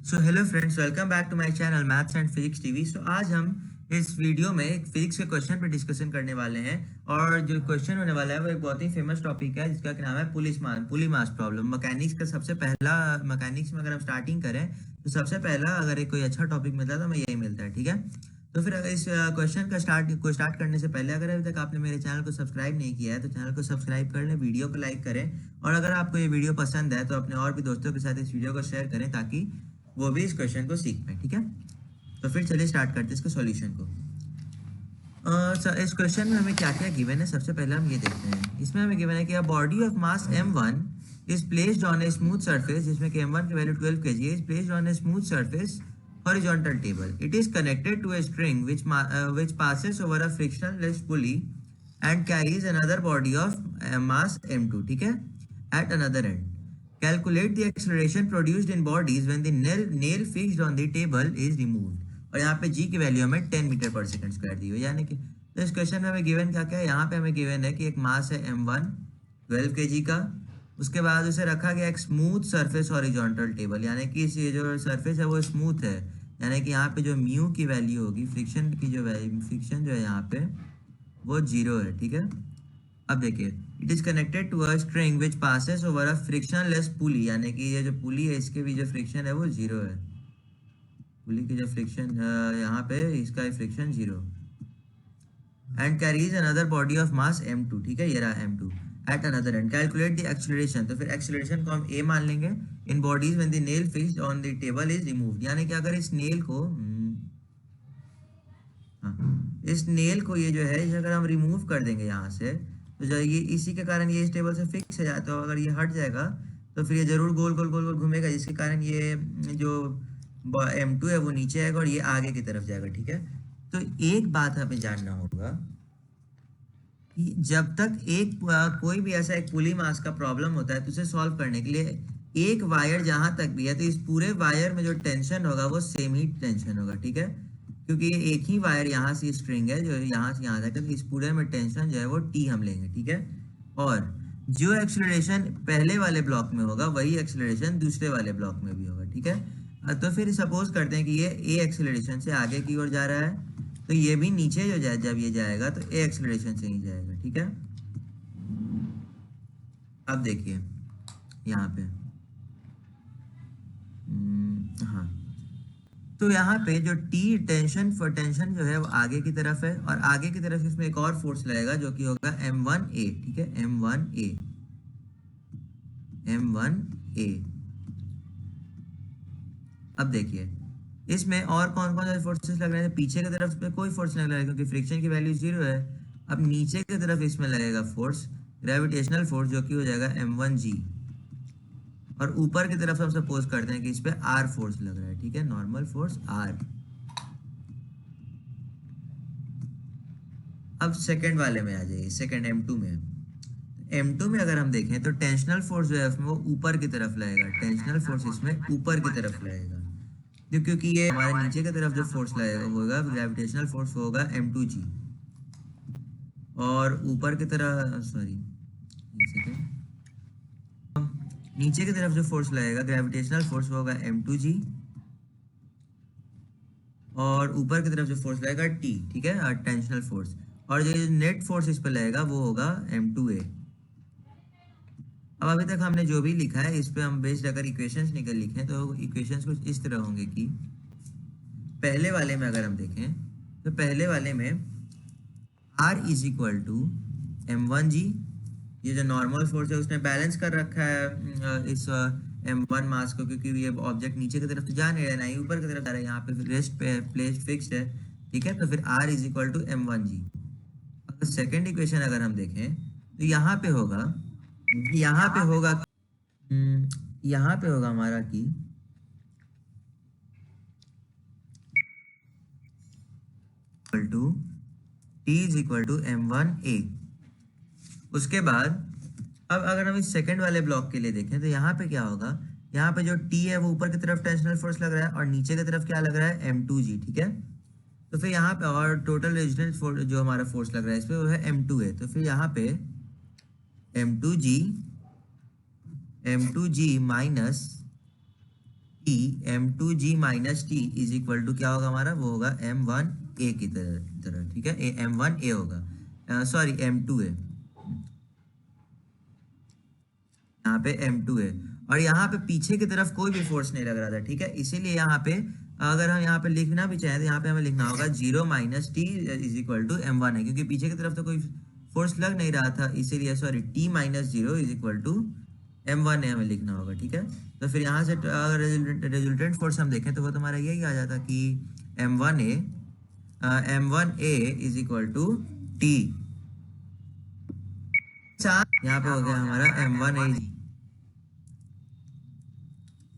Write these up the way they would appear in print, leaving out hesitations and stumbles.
So hello friends, welcome back to my channel maths and physics TV. So आज हम इस video में एक फिजिक्स के क्वेश्चन पर डिस्कशन करने वाले हैं। और जो क्वेश्चन होने वाला है वो एक बहुत ही फेमस टॉपिक है जिसका नाम है पुली मास प्रॉब्लम। मैकेनिक्स का सबसे पहला, मैकेनिक्स में अगर हम स्टार्टिंग करें तो सबसे पहला अगर एक कोई अच्छा टॉपिक मिलता है तो हमें यही मिलता है, ठीक है। तो फिर अगर इस क्वेश्चन का स्टार्ट करने से पहले अगर अभी तक आपने मेरे चैनल को सब्सक्राइब नहीं किया है तो चैनल को सब्सक्राइब कर लें, वीडियो को लाइक करें, और अगर आपको ये वीडियो पसंद है तो अपने और भी दोस्तों के साथ इस वीडियो को शेयर करें ताकि वो भी इस क्वेश्चन को सीख पाए, ठीक है। तो फिर चलिए स्टार्ट करते हैं इसके सॉल्यूशन को। इस क्वेश्चन में हमें क्या क्या गिवन है, सबसे पहले हम ये देखते हैं। इसमें हमें गिवन है कि a body of mass m1 is placed on a smooth surface, जिसमें कि m1 की वैल्यू 12 kg है, is placed on a smooth surface horizontal table. It is connected to a string which passes over a frictionless pulley and carries another body of mass m2, ठीक है, at another end. Calculate the acceleration produced in bodies when the nail fixed on the table is removed. और यहाँ पे g की value हमें 10 metre पर second square दी हुई है, यानी कि तो इस क्वेश्चन में हमें गिवन क्या क्या है। यहाँ पे हमें गिवन है कि एक मास है m1 12 kg का, उसके बाद उसे रखा गया एक स्मूथ सरफेस हॉरिजॉन्टल टेबल, यानी कि ये जो सरफेस है वो स्मूथ है, यानी कि यहाँ पे जो म्यू की वैल्यू होगी, फ्रिक्शन की जो वैल्यू, फ्रिक्शन जो है यहाँ पे वो 0 है, ठीक है। अब देखिए, it is connected to a string which passes over a frictionless pulley, यानी कि ये जो पुली है इसके भी जो फ्रिक्शन है वो 0 है। पुली की जो फ्रिक्शन यहाँ पे इसका friction 0, and carries another body of mass m2, ठीक है, ये रहा m2 at another and. Calculate the acceleration, तो फिर एक्सेलरेशन को हम a मान लेंगे in bodies when the nail fixed on the table is removed, यानी कि अगर इस नेल को इस नेल को ये जो है इसे अगर हम रिमूव कर देंगे यहाँ से तो जो ये इसी के कारण ये इस टेबल से फिक्स हो जाता है, तो अगर ये हट जाएगा तो फिर ये जरूर गोल गोल गोल गोल घूमेगा, जिसके कारण ये जो m2 है वो नीचे आएगा और ये आगे की तरफ जाएगा, ठीक है। तो एक बात हमें जानना होगा कि जब तक कोई भी ऐसा एक पुली मास का प्रॉब्लम होता है तो उसे सॉल्व करने के लिए एक वायर जहां तक भी है तो इस पूरे वायर में जो टेंशन होगा वो सेम ही टेंशन होगा, ठीक है, क्योंकि ये एक ही वायर यहाँ से स्ट्रिंग है जो यहाँ से यहाँ तक है, तो इस पूरे में टेंशन जो है वो टी हम लेंगे, ठीक है। और जो एक्सेलरेशन पहले वाले ब्लॉक में होगा वही एक्सेलरेशन दूसरे वाले ब्लॉक में भी होगा, ठीक है। तो फिर सपोज करते हैं कि ये ए एक्सेलरेशन से आगे की ओर जा रहा है, तो ये भी नीचे जो जाए, जब ये जाएगा तो ए एक्सेलरेशन से ही जाएगा, ठीक है। अब देखिए यहाँ पे हाँ, तो यहाँ पे जो टी टेंशन जो है वो आगे की तरफ है, और आगे की तरफ इसमें एक और फोर्स लगेगा जो कि होगा m1a, ठीक है, m1a। अब देखिए इसमें और कौन कौन से फोर्सेस लग रहे हैं। पीछे की तरफ पे कोई फोर्स नहीं लग रहा है क्योंकि फ्रिक्शन की वैल्यू 0 है। अब नीचे की तरफ इसमें लगेगा फोर्स, ग्रेविटेशनल फोर्स, जो कि हो जाएगा m1g। और ऊपर की तरफ हम सपोज करते हैं कि इस पे r फोर्स लग रहा है, ठीक है, नॉर्मल फोर्स r। अब सेकंड वाले में आ जाइए, सेकंड m2 में। m2 में अगर हम देखें तो टेंशनल फोर्स जो है उसमें वो ऊपर की तरफ लगेगा, टेंशनल फोर्स इसमें ऊपर की तरफ लगेगा, क्योंकि ये हमारे नीचे की तरफ जो फोर्स लगेगा वो होगा ग्रेविटेशनल फोर्स, होगा m2g। और ऊपर की तरफ नीचे की तरफ जो फोर्स लगेगा ग्रेविटेशनल फोर्स होगा m2g, और ऊपर की तरफ जो फोर्स लगेगा t, ठीक है, टेंशनल फोर्स। और जो नेट फोर्स इस पर लगेगा वो होगा m2a। अब अभी तक हमने जो भी लिखा है इस पे हम बेस्ड अगर इक्वेशंस निकल लिखें तो इक्वेशंस कुछ इस तरह होंगे कि पहले वाले में अगर हम देखें तो पहले वाले में r is equal to m1g, ये जो नॉर्मल फोर्स है उसने बैलेंस कर रखा है इस m1 मास को, क्योंकि ये ऑब्जेक्ट नीचे की तरफ तो जा नहीं रहा है ना ही ऊपर की तरफ जा रहा है, यहाँ पे रेस्ट पे प्लेस फिक्स्ड है, ठीक है। तो फिर r is equal to m1g। अगर सेकेंड इक्वेशन अगर हम देखें तो यहाँ पे होगा हमारा कि to t is equal to m1a। उसके बाद अब अगर हम इस सेकंड वाले ब्लॉक के लिए देखें तो यहाँ पे क्या होगा, यहाँ पे जो t है वो ऊपर की तरफ टेंशनल फोर्स लग रहा है और नीचे की तरफ क्या लग रहा है m2g, ठीक है। तो फिर यहाँ पे और टोटल रेजिस्टेंस फोर्स जो हमारा फोर्स लग रहा है इस पे वो है m2a। तो फिर यहाँ पे m2g minus T m2g minus T is equal to क्या होगा हमारा, वो होगा m1a की तरह, ठीक है, m1a होगा, सॉरी m2a, यहाँ पे m2 है, और यहाँ पे पीछे की तरफ कोई भी फोर्स नहीं लग रहा था, ठीक है, इसीलिए यहाँ पे अगर हम यहाँ पे लिखना भी चाहें तो यहाँ पे हमें लिखना होगा 0 minus T is equal to m1 है, क्योंकि पीछे की तरफ तो कोई फोर्स लग नहीं रहा था, इसीलिए sorry t minus 0 is equal to m1 है हमें लिखना होगा, ठीक है। तो फिर यहाँ से अगर रिजल्टेंट फोर्स हम देखें तो वो तुम्हारा यही आ जाता कि m1a is equal to T, यहाँ पे हो गया हमारा m1a।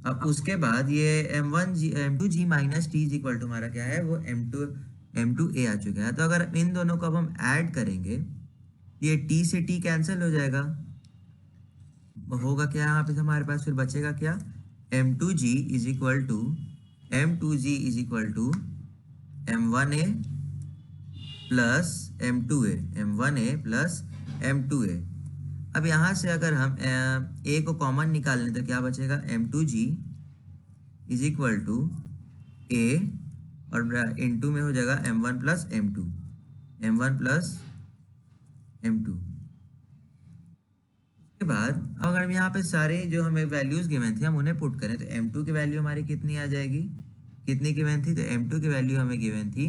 अब उसके बाद ये m2g minus T is equal to हमारा क्या है, वो m2a आ चुका है। तो अगर इन दोनों को अब हम ऐड करेंगे, ये t से t कैंसिल हो जाएगा, होगा क्या यहाँ पे हमारे पास फिर बचेगा क्या, m2g is equal to m1a plus m2a। अब यहाँ से अगर हम a को कॉमन निकाल लें तो क्या बचेगा, m2g is equal to a और इनटू में हो जाएगा m1 प्लस m2। के बाद अगर हम यहाँ पे सारे जो हमें वैल्यूज गिवन थे हम उन्हें पुट करें तो m2 की वैल्यू हमारी कितनी आ जाएगी, कितनी गिवन थी, तो m2 की वैल्यू हमें गिवन थी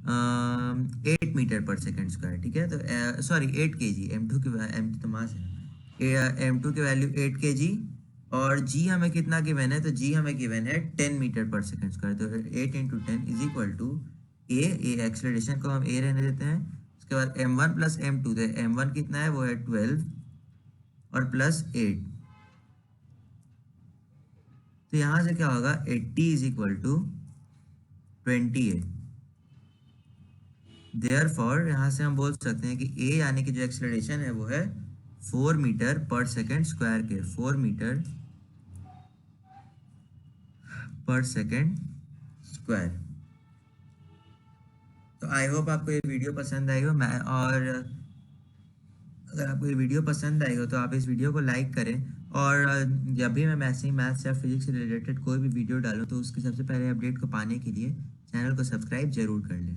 8 मीटर पर सेकेंड स्क्वायर, ठीक है, तो सॉरी 8 kg, m2 की m2 तो मास है, m2 की वैल्यू 8 kg, और g हमें कितना गिवन है, तो g हमें गिवन है 10 मीटर पर सेकेंड स्क्वायर, तो 8 into 10 is equal to a acceleration को हम a रहने देते हैं, उसके बाद m1 प्लस m2, तो m1 कितना है, वो है 12 और प्लस 8, तो यहाँ से क्या होगा 80 इज इक्वल टू 28। देयरफॉर यहाँ से हम बोल सकते हैं कि a यानी कि जो एक्सेलरेशन है वो है 4 मीटर पर सेकेंड स्क्वायर के, 4 मीटर पर सेकेंड स्क्वायर। तो आई होप आपको ये वीडियो पसंद आई हो, और अगर आपको ये वीडियो पसंद आई हो तो आप इस वीडियो को लाइक करें, और जब भी मैं ऐसे ही मैथ्स या फिजिक्स से रिलेटेड कोई भी वीडियो डालूं तो उसके सबसे पहले अपडेट को पाने के लिए चैनल को सब्सक्राइब जरूर कर लें।